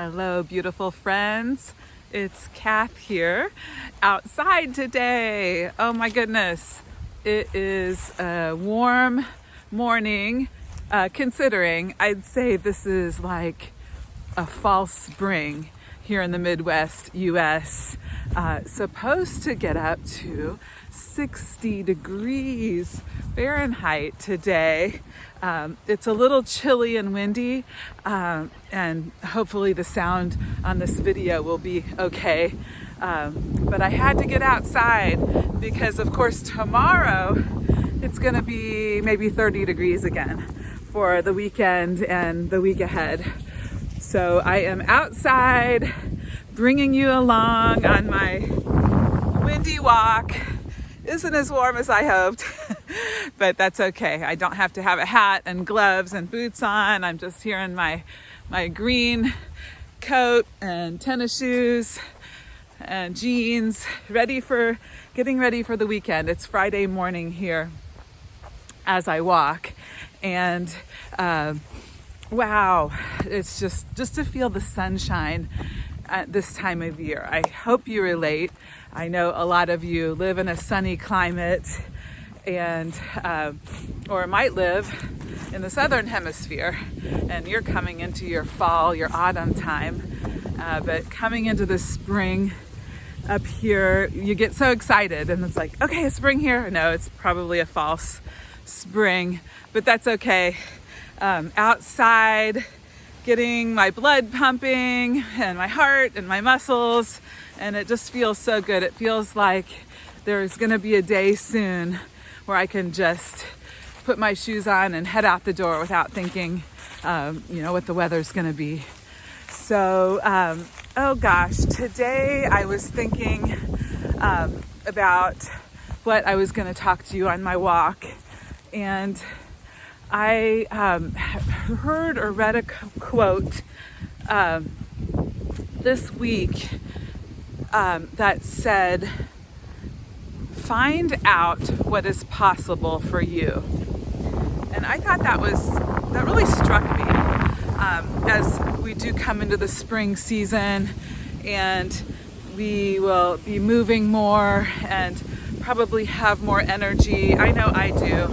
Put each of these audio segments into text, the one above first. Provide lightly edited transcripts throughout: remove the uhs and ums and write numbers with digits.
Hello, beautiful friends. It's Kath here, outside today. Oh my goodness. It is a warm morning, considering I'd say this is like a false spring here in the Midwest US. Supposed to get up to 60 degrees Fahrenheit today. It's a little chilly and windy, and hopefully the sound on this video will be okay. But I had to get outside because, of course, tomorrow it's going to be maybe 30 degrees again for the weekend and the week ahead. So I am outside bringing you along on my windy walk. Isn't as warm as I hoped, but that's okay. I don't have to have a hat and gloves and boots on. I'm just here in my green coat and tennis shoes and jeans, getting ready for the weekend. It's Friday morning here as I walk, and wow, it's just to feel the sunshine at this time of year. I hope you relate. I know a lot of you live in a sunny climate and or might live in the southern hemisphere, and you're coming into your fall, your autumn time, but coming into the spring up here, you get so excited and it's like, okay, it's spring here. No, it's probably a false spring, but that's okay. Outside, getting my blood pumping and my heart and my muscles, and it just feels so good. It feels like there's going to be a day soon where I can just put my shoes on and head out the door without thinking, what the weather's going to be. So, oh gosh, today I was thinking about what I was going to talk to you on my walk, and I heard or read a quote this week that said, "Find out what is possible for you." And I thought that really struck me as we do come into the spring season, and we will be moving more and probably have more energy. I know I do.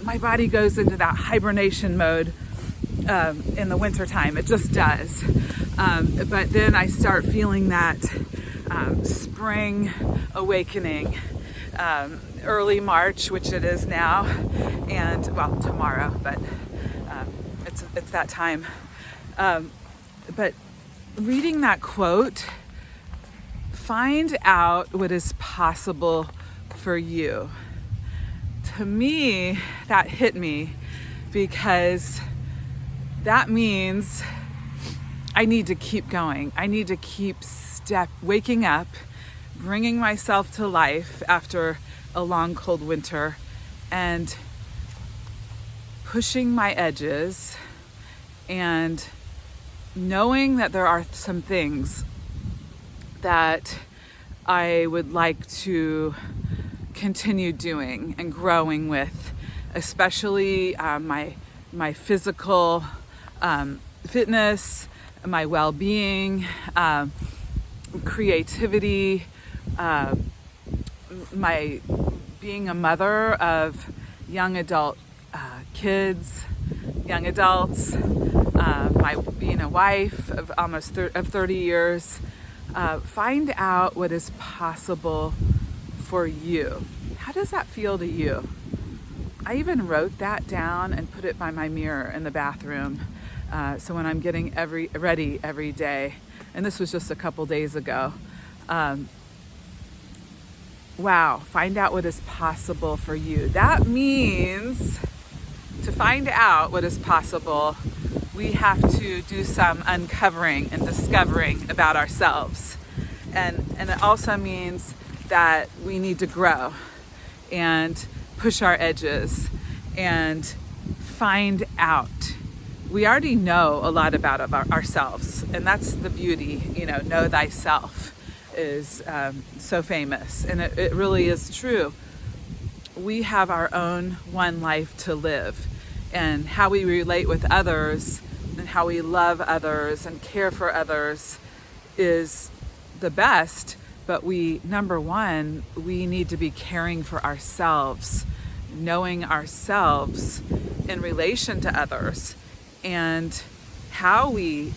My body goes into that hibernation mode in the wintertime. It just does. But then I start feeling that spring awakening, early March, which it is now, and well, tomorrow, but it's that time. But reading that quote, find out what is possible for you. To me, that hit me because that means I need to keep going. I need to keep waking up, bringing myself to life after a long, cold winter, and pushing my edges, and knowing that there are some things that I would like to continue doing and growing with, especially my physical fitness, my well-being, creativity, my being a mother of young adult kids, young adults, my being a wife of almost 30 years. Find out what is possible for you. How does that feel to you? I even wrote that down and put it by my mirror in the bathroom. So when I'm getting ready every day, and this was just a couple days ago. Wow, find out what is possible for you. That means to find out what is possible, we have to do some uncovering and discovering about ourselves. And it also means that we need to grow and push our edges and find out. We already know a lot about ourselves, and that's the beauty. Know thyself is so famous, and it really is true. We have our own one life to live, and how we relate with others and how we love others and care for others is the best. But number one, we need to be caring for ourselves, knowing ourselves in relation to others, and how we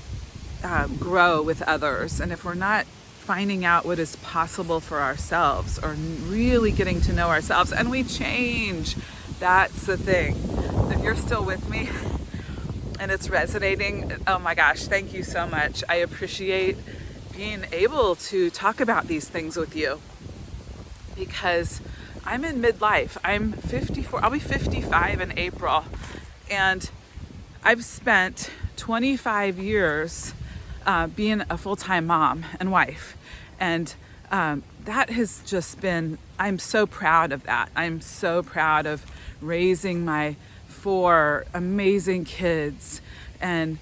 grow with others. And if we're not finding out what is possible for ourselves, or really getting to know ourselves, and we change, that's the thing. If you're still with me and it's resonating, oh my gosh, thank you so much. I appreciate being able to talk about these things with you, because I'm in midlife. I'm 54, I'll be 55 in April, and I've spent 25 years being a full-time mom and wife, and that has just been, I'm so proud of that. I'm so proud of raising my 4 amazing kids and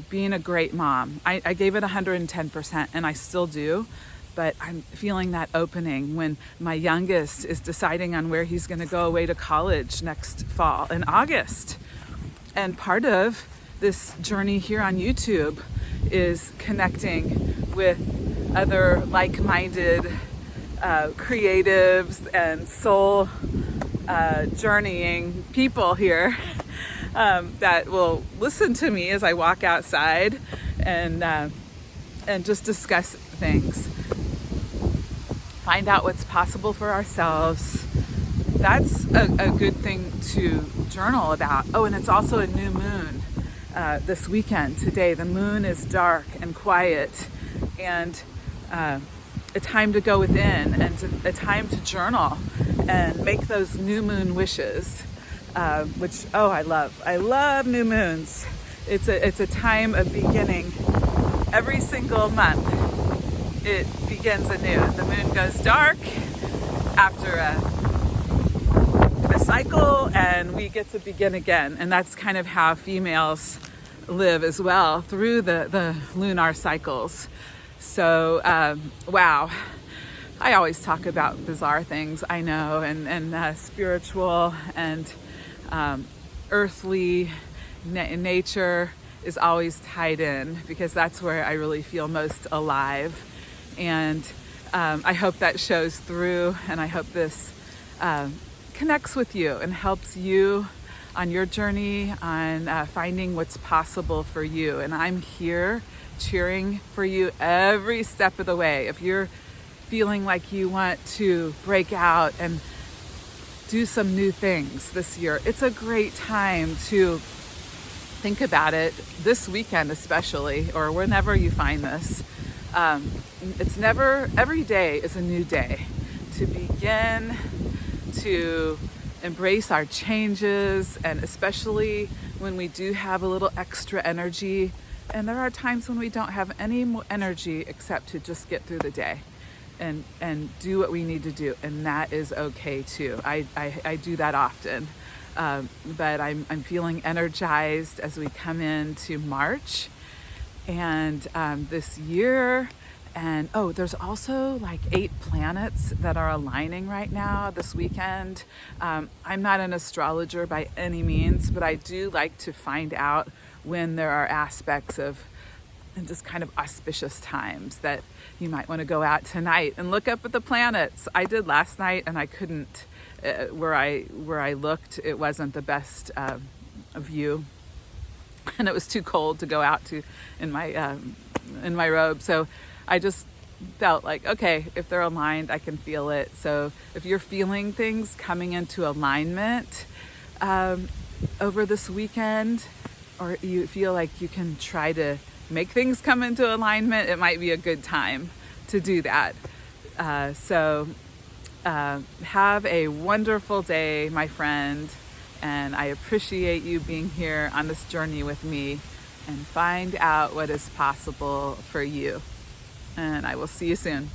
being a great mom. I gave it 110%, and I still do, but I'm feeling that opening when my youngest is deciding on where he's going to go away to college next fall in August. And part of this journey here on YouTube is connecting with other like-minded creatives and soul journeying people here that will listen to me as I walk outside and just discuss things. Find out what's possible for ourselves. That's a good thing to journal about. Oh, and it's also a new moon this weekend. Today, the moon is dark and quiet, and a time to go within, and a time to journal and make those new moon wishes, which, I love new moons. It's a time of beginning. Every single month it begins anew. The moon goes dark after a cycle, and we get to begin again. And that's kind of how females live as well, through the lunar cycles. So, wow. I always talk about bizarre things, I know, and spiritual and earthly nature is always tied in, because that's where I really feel most alive. And I hope that shows through, and I hope this connects with you and helps you on your journey on finding what's possible for you. And I'm here cheering for you every step of the way. If you're feeling like you want to break out and do some new things this year, it's a great time to think about it this weekend, especially, or whenever you find this. Every day is a new day to begin to embrace our changes, and especially when we do have a little extra energy. And there are times when we don't have any more energy except to just get through the day and do what we need to do, and that is okay too. I do that often, but I'm feeling energized as we come into March and this year. And there's also like 8 planets that are aligning right now this weekend. I'm not an astrologer by any means, but I do like to find out when there are aspects of and just kind of auspicious times that you might want to go out tonight and look up at the planets. I did last night, and I couldn't. Where I looked, it wasn't the best view, and it was too cold to go out to in my robe. So I just felt like, okay, if they're aligned, I can feel it. So if you're feeling things coming into alignment over this weekend, or you feel like you can try to make things come into alignment, it might be a good time to do that. So have a wonderful day, my friend, and I appreciate you being here on this journey with me, and find out what is possible for you. And I will see you soon.